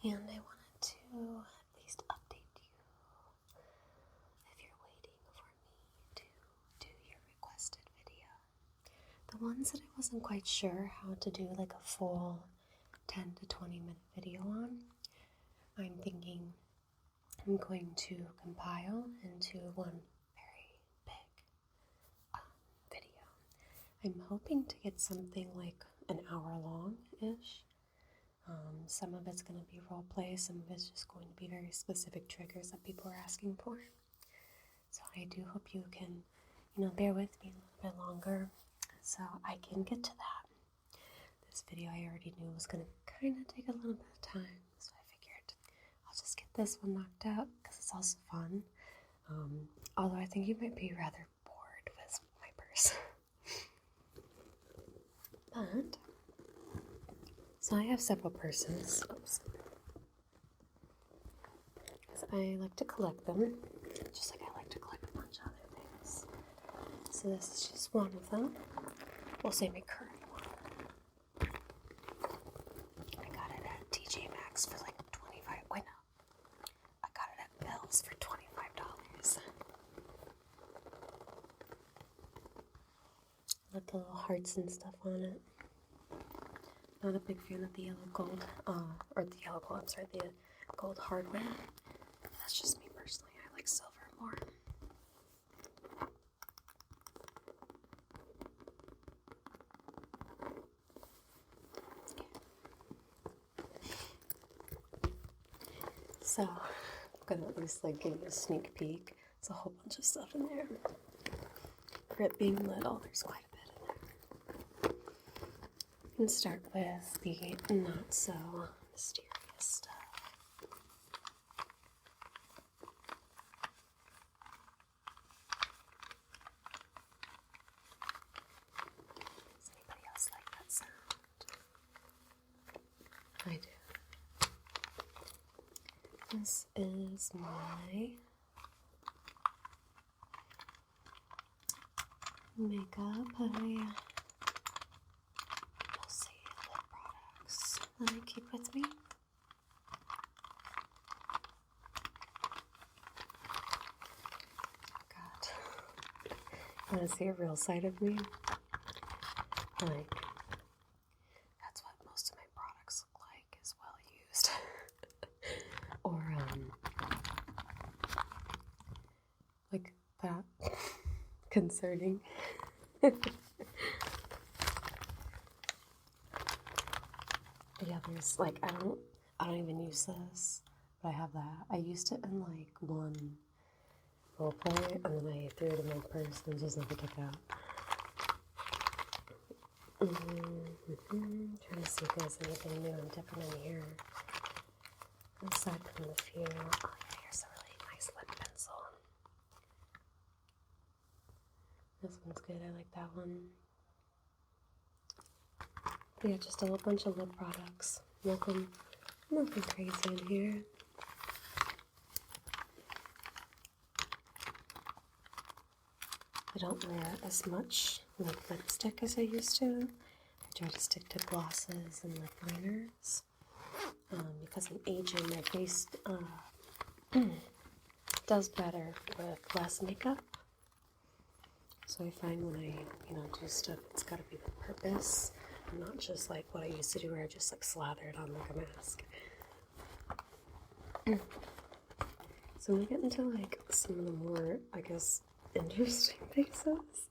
And I wanted to at least update you if you're waiting for me to do your requested video. The ones that I wasn't quite sure how to do like a full 10 to 20 minute video on, I'm thinking I'm going to compile into one very big video. I'm hoping to get something like an hour long-ish. Some of it's going to be role play, some of it's just going to be very specific triggers that people are asking for. So I do hope you can, bear with me a little bit longer so I can get to that. This video I already knew was going to kind of take a little bit of time, so I figured I'll just get this one knocked out because it's also fun. Although I think you might be rather bored with my purse. But so I have several purses. Oops. Because I like to collect them, just like I like to collect a bunch of other things. So this is just one of them. We'll say my current one. I got it at TJ Maxx for like 25. Wait, no. I got it at Bell's for $25. I like the little hearts and stuff on it. Not a big fan of the yellow gold, the gold hardware. That's just me personally. I like silver more. So, I'm gonna at least give you a sneak peek. There's a whole bunch of stuff in there. For it being little, there's quite a bit in there. We can start with the not so mysterious stuff. Does anybody else like that sound? I do. This is my makeup. We'll see, lip products that I keep with me. God. You want to see a real side of me? Like, that's what most of my products look like, is well used. Or, like that. Concerning. Yeah, there's I don't even use this, but I have that. I used it in one role play, and then I threw it in my purse and just never took it out. Trying to see if there's anything new and different in here. Aside from the few. Oh yeah, here's a really nice lip pencil. This one's good. I like that one. But yeah, just a whole bunch of lip products. Nothing crazy in here. I don't wear as much lipstick as I used to. I try to stick to glosses and lip liners. Because I'm aging, my face does better with less makeup. So I find when I, do stuff, it's got to be with purpose, and not just like what I used to do where I just slather it on like a mask. So when we get into some of the more, I guess, interesting faces,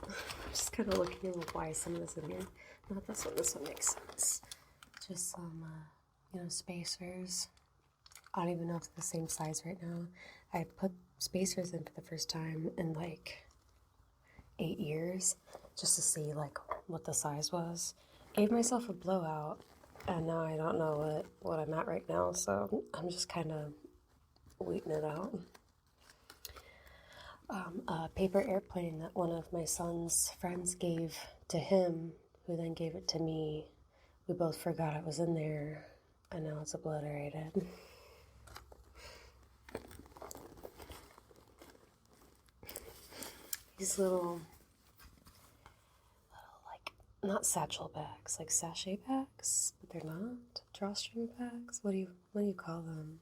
I'm just kind of looking at why some of this in here. Not this one makes sense. Just some, spacers. I don't even know if it's the same size right now. I put spacers in for the first time in 8 years just to see what the size was. Gave myself a blowout, and now I don't know what I'm at right now, so I'm just kind of waiting it out. A paper airplane that one of my son's friends gave to him, who then gave it to me. We both forgot it was in there, and now it's obliterated. These little not satchel bags, sachet bags, but they're not. drawstring bags? What do you call them?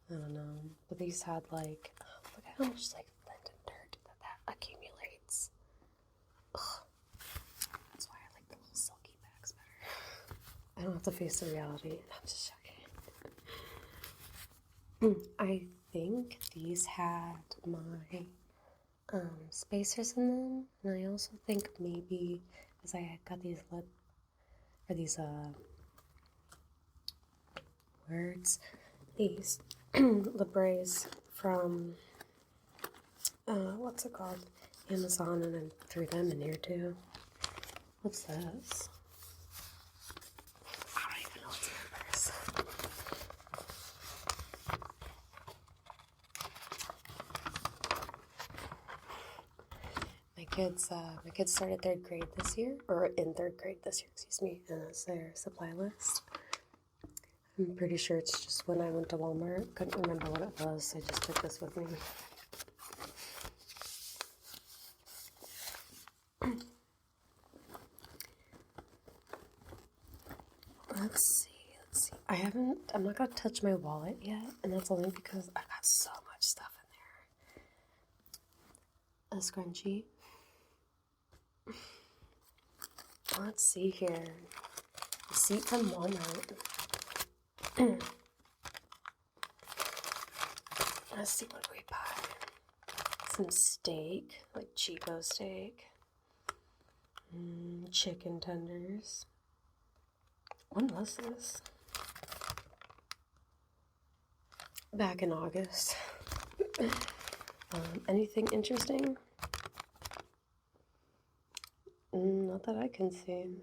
I don't know. But these had like, look at how much like lint and dirt that accumulates. Ugh. That's why I like the little silky bags better. I don't have to face the reality. I'm just joking. I think these had my spacers in them, and I also think maybe because I got these these Libres from what's it called, Amazon, and then threw them in here too. What's this? I don't even know what's in my purse. My kids started third grade this year, or in third grade this year, excuse me, and that's their supply list. I'm pretty sure it's just when I went to Walmart. Couldn't remember what it was, so I just took this with me. Let's see. I'm not gonna touch my wallet yet, and that's only because I've got so much stuff in there. A scrunchie. Let's see here. Receipt from Walmart. Let's see, what do we buy? Some steak, like Chico steak. Chicken tenders. When was this? Back in August. Anything interesting? Not that I can see.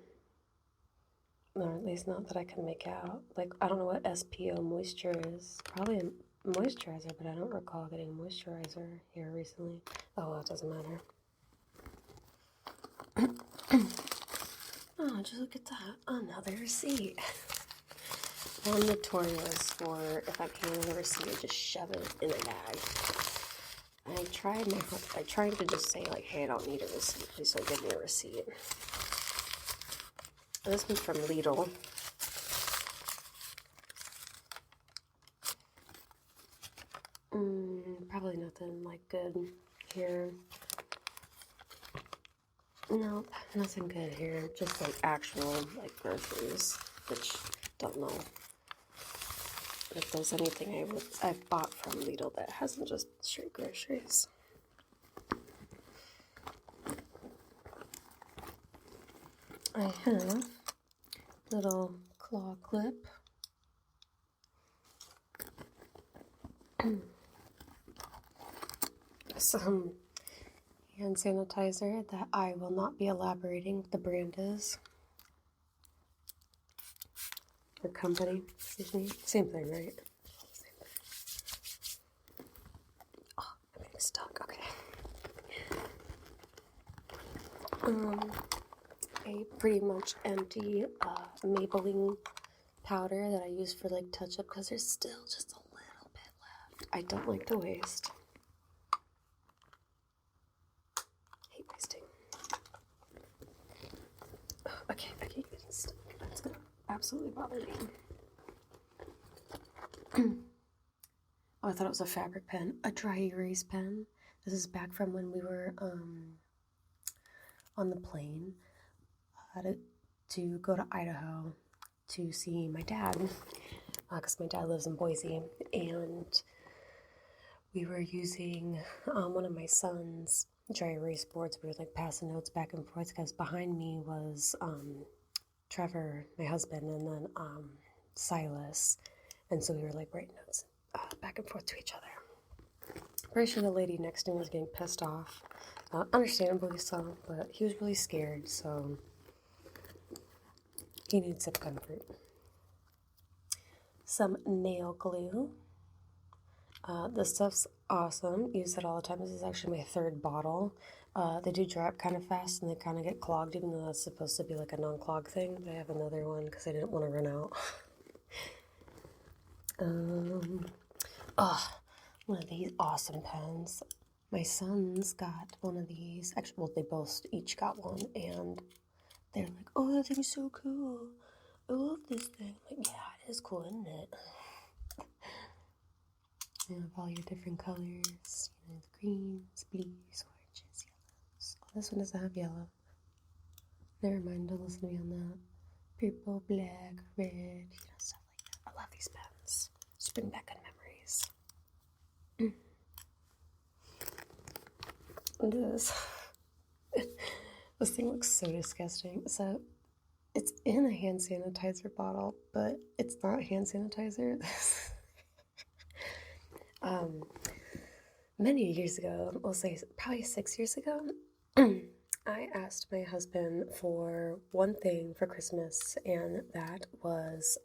Or at least not that I can make out. Like, I don't know what SPO moisture is. Probably a moisturizer, but I don't recall getting a moisturizer here recently. Oh, well, it doesn't matter. Oh, just look at that. Another receipt. I'm notorious for, if I can get a receipt, I just shove it in a bag. I tried to just say, like, hey, I don't need a receipt. Please don't give me a receipt. This one's from Lidl. Probably nothing, like, good here. Nope, nothing good here. Just, like, actual, like, groceries, which don't know if there's anything I've bought from Lidl that hasn't just straight groceries. I have a little claw clip. Some hand sanitizer that I will not be elaborating what the brand is. Or company, excuse me. Same thing, right? Same thing. Oh, I'm getting stuck. Okay. A pretty much empty Maybelline powder that I use for like touch-up because there's still just a little bit left. I don't like to waste. Hate wasting. Okay, I keep getting stuck. That's gonna absolutely bother me. Oh, I thought it was a fabric pen. A dry erase pen. This is back from when we were on the plane to go to Idaho to see my dad, because my dad lives in Boise, and we were using one of my son's dry erase boards. We were like passing notes back and forth because behind me was Trevor, my husband, and then Silas, and so we were like writing notes back and forth to each other. Pretty sure the lady next to me was getting pissed off, understandably so, but he was really scared, so he needs some comfort. Some nail glue. This stuff's awesome. Use it all the time. This is actually my third bottle. They do dry up kind of fast and they kind of get clogged, even though that's supposed to be like a non-clog thing. I have another one because I didn't want to run out. One of these awesome pens. My sons got one of these. Actually, well, they both each got one, and they're like, "Oh, that thing's so cool. I love this is cool, isn't it? You have all your different colors, the greens, blues, oranges, yellows. Oh, this one doesn't have yellow. Never mind, don't listen to me on that. Purple, black, red, stuff like that. I love these pens. Just bring back good memories. This thing looks so disgusting. So, it's in a hand sanitizer bottle, but it's not hand sanitizer. Many years ago, we'll say probably 6 years ago, I asked my husband for one thing for Christmas, and that was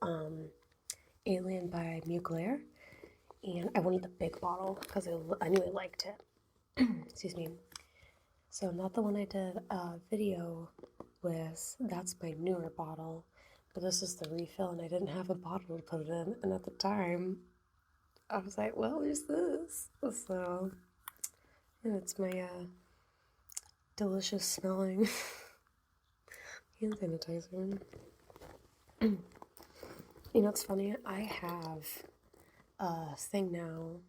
Alien by Mugler, and I wanted the big bottle because I knew I liked it. Excuse me. So not the one I did a video with, that's my newer bottle, but this is the refill, and I didn't have a bottle to put it in, and at the time, I was like, well, there's this. So, and it's my delicious smelling hand sanitizer. You know, it's funny, I have a thing now,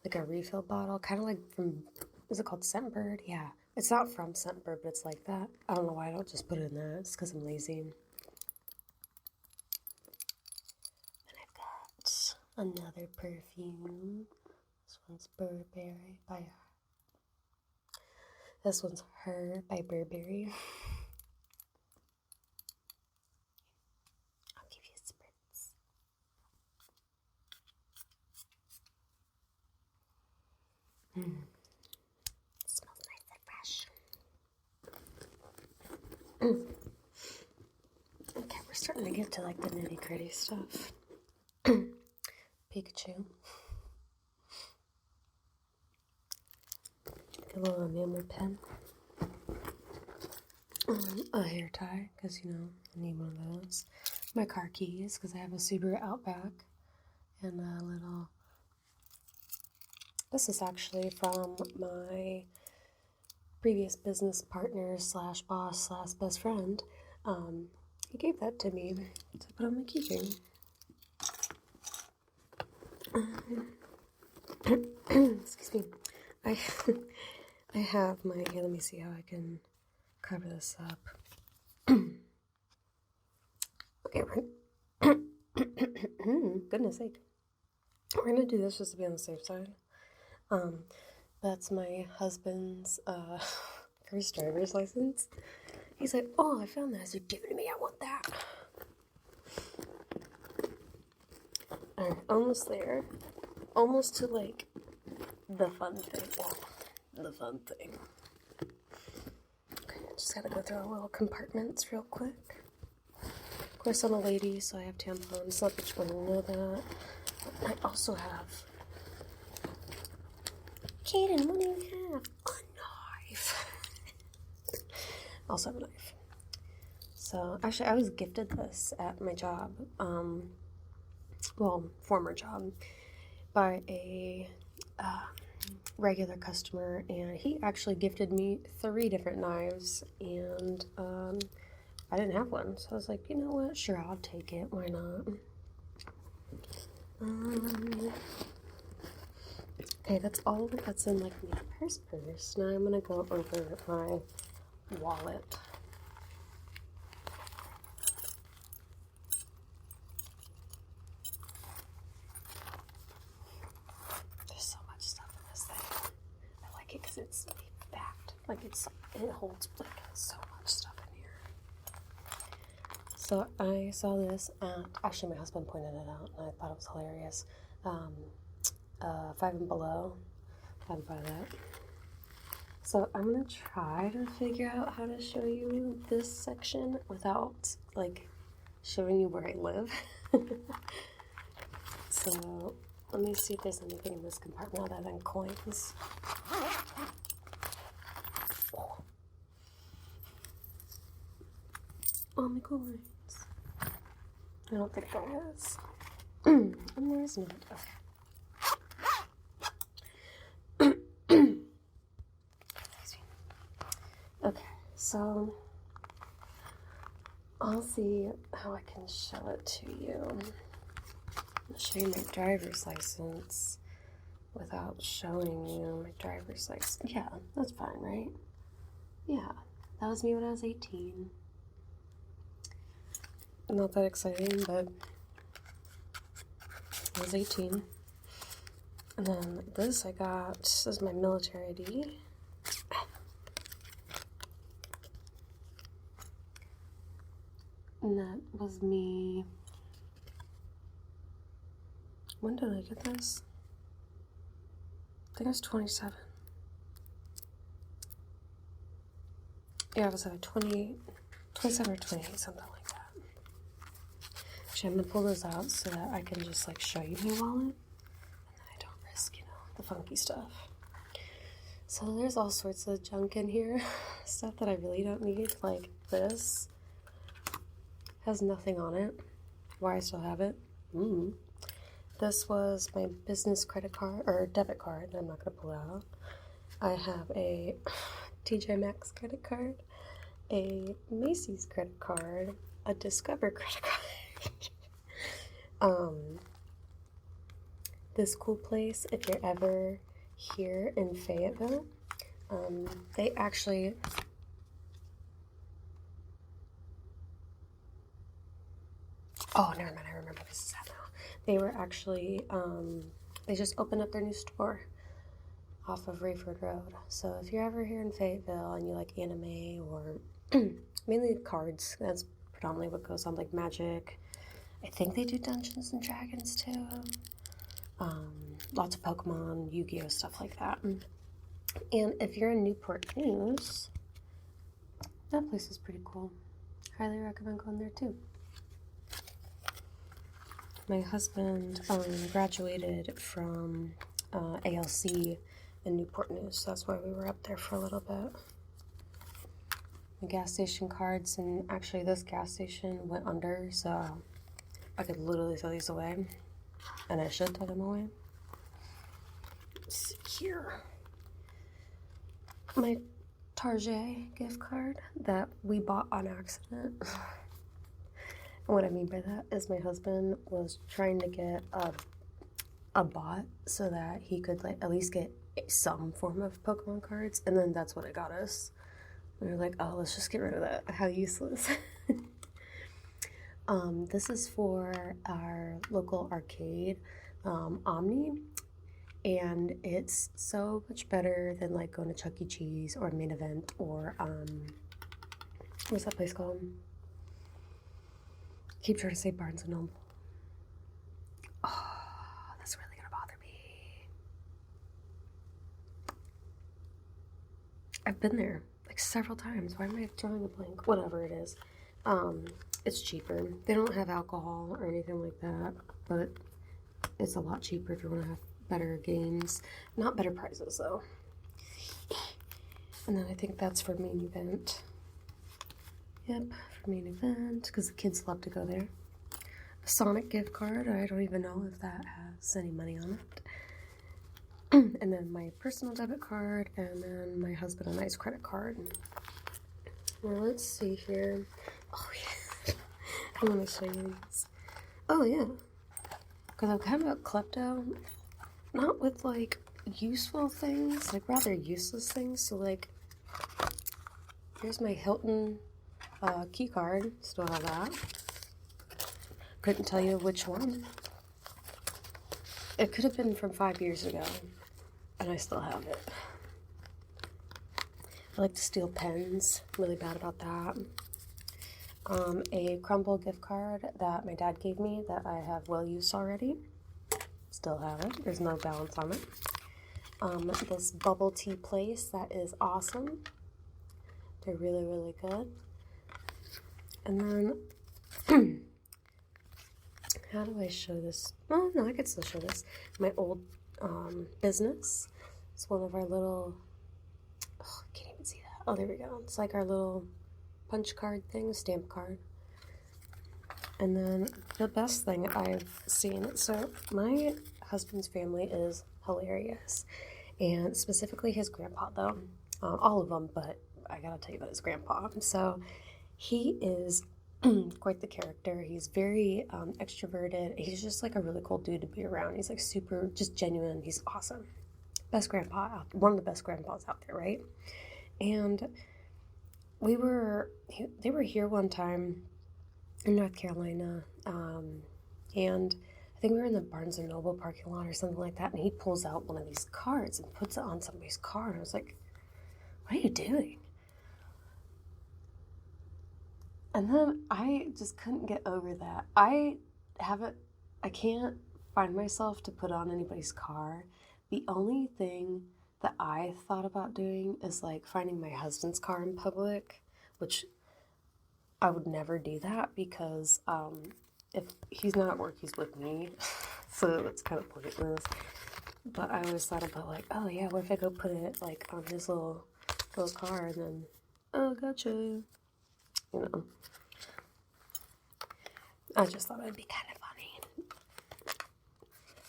like a refill bottle, kind of like from, is it called Scentbird? Yeah, it's not from Scentbird, but it's like that. I don't know why I don't just put it in that. It's because I'm lazy. And I've got another perfume. This one's Burberry by her. This one's Her by Burberry. I'll give you a spritz. It smells nice and fresh. Okay, we're starting to get to like the nitty gritty stuff. Pikachu. A little enamel pen. A hair tie, because I need one of those. My car keys, because I have a Subaru Outback. And a little. This is actually from my previous business partner / boss / best friend. He gave that to me to put on my keychain. Excuse me. I have my, here, let me see how I can cover this up. Okay, right. Goodness sake. We're gonna do this just to be on the safe side. That's my husband's first driver's license. He's like, oh, I found that. I said, give it to me, I want that. Alright, almost there. Almost to like the fun thing. Well, the fun thing. Okay, just gotta go through our little compartments real quick. Of course, I'm a lady, so I have tampons. Not that you want to know that. But I also have. Kaden, what do you have? A knife. Also have a knife. So, actually, I was gifted this at my job. Well, former job, by a regular customer, and he actually gifted me 3 different knives, and I didn't have one, so I was like, you know what, sure, I'll take it, why not? Okay, that's all that's in like my purse. Now I'm gonna go over my wallet. Because it's fat, like it holds like so much stuff in here. So I saw this at, actually my husband pointed it out and I thought it was hilarious. 5 and Below, I'd buy that. So I'm gonna try to figure out how to show you this section without like showing you where I live. So let me see if there's anything in this compartment other than coins. Oh, my coins. I don't think there is. And there is not. Okay. Excuse me. Okay, so I'll see how I can show it to you. I'll show you my driver's license without showing you my driver's license. Yeah, that's fine, right? Yeah, that was me when I was 18. Not that exciting, but I was 18. And then this I got, this is my military ID. And that was me. When did I get this? I think I was 27. Yeah, I was at 27 or 28, something like that. Actually, I'm gonna pull those out so that I can just like show you my wallet. And then I don't risk, the funky stuff. So there's all sorts of junk in here. Stuff that I really don't need, like this. Has nothing on it. Why I still have it? This was my business credit card, or debit card, I'm not going to pull it out. I have a TJ Maxx credit card, a Macy's credit card, a Discover credit card. This cool place, if you're ever here in Fayetteville, they actually... Oh, never mind, I remember this is at now. They were actually, they just opened up their new store off of Rayford Road. So if you're ever here in Fayetteville and you like anime or mainly cards, that's predominantly what goes on, like Magic. I think they do Dungeons and Dragons too. Lots of Pokemon, Yu-Gi-Oh, stuff like that. And if you're in Newport News, that place is pretty cool. Highly recommend going there too. My husband graduated from ALC in Newport News, so that's why we were up there for a little bit. The gas station cards, and actually this gas station went under, so I could literally throw these away, and I should throw them away. Let's see here. My Target gift card that we bought on accident. And what I mean by that is my husband was trying to get a bot so that he could like at least get some form of Pokemon cards, and then that's what it got us. We were like, oh, let's just get rid of that. How useless. This is for our local arcade, Omni, and it's so much better than like going to Chuck E. Cheese or Main Event or what's that place called? Keep trying to say Barnes & Noble. Oh, that's really gonna bother me. I've been there like several times. Why am I drawing a blank? Whatever it is. It's cheaper. They don't have alcohol or anything like that, but it's a lot cheaper if you want to have better games. Not better prices though. And then I think that's for Main Event. Yep, for Main Event, because the kids love to go there. A Sonic gift card, I don't even know if that has any money on it. And then my personal debit card, and then my husband and I's credit card. Well, let's see here. Oh, yeah. I want to show you these. Oh, yeah. Because I'm kind of a klepto. Not with, like, useful things. Like, rather useless things. So, like, here's my Hilton key card. Still have that. Couldn't tell you which one. It could have been from 5 years ago. And I still have it. I like to steal pens. Really bad about that. A Crumble gift card that my dad gave me that I have well used already. Still have it. There's no balance on it. This bubble tea place that is awesome. They're really, really good. And then, how do I show this? Oh, no, I could still show this. My old business. It's one of our little, oh, I can't even see that. Oh, there we go. It's like our little punch card thing, stamp card. And then the best thing I've seen, so my husband's family is hilarious. And specifically his grandpa, though. All of them, but I gotta tell you about his grandpa. So he is quite the character. He's very extroverted. He's just like a really cool dude to be around. He's like super, just genuine. He's awesome. Best grandpa one of the best grandpas out there, right? And they were here one time in North Carolina, and I think we were in the Barnes and Noble parking lot or something like that, and he pulls out one of these cards and puts it on somebody's car, and I was like, what are you doing? And then I just couldn't get over that. I can't find myself to put on anybody's car. The only thing that I thought about doing is like finding my husband's car in public, which I would never do that because if he's not at work, he's with me. So it's kind of pointless. But I always thought about like, oh yeah, what if I go put it like on his little car and then, oh, gotcha. You know. I just thought it'd be kind of funny.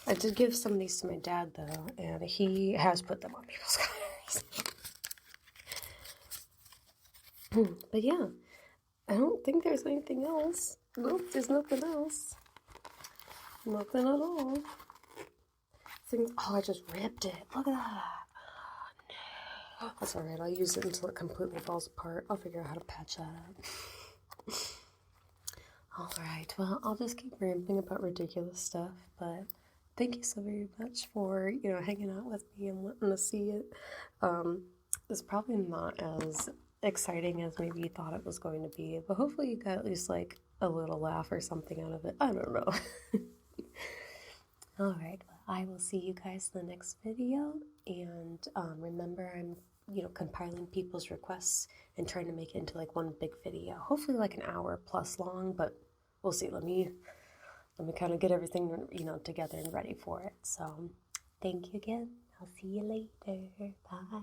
I did give some of these to my dad though, and he has put them on people's cars. But yeah, I don't think there's anything else. Nope, there's nothing else. Nothing at all. Oh, I just ripped it. Look at that. Oh, no. That's alright, I'll use it until it completely falls apart. I'll figure out how to patch that up. Alright, well, I'll just keep rambling about ridiculous stuff, but thank you so very much for, hanging out with me and letting us see it. It's probably not as exciting as maybe you thought it was going to be, but hopefully you got at least, like, a little laugh or something out of it. I don't know. Alright, well, I will see you guys in the next video, and remember, I'm compiling people's requests and trying to make it into like one big video, hopefully like an hour plus long, but we'll see. Let me kind of get everything together and ready for it. So thank you again. I'll see you later. Bye.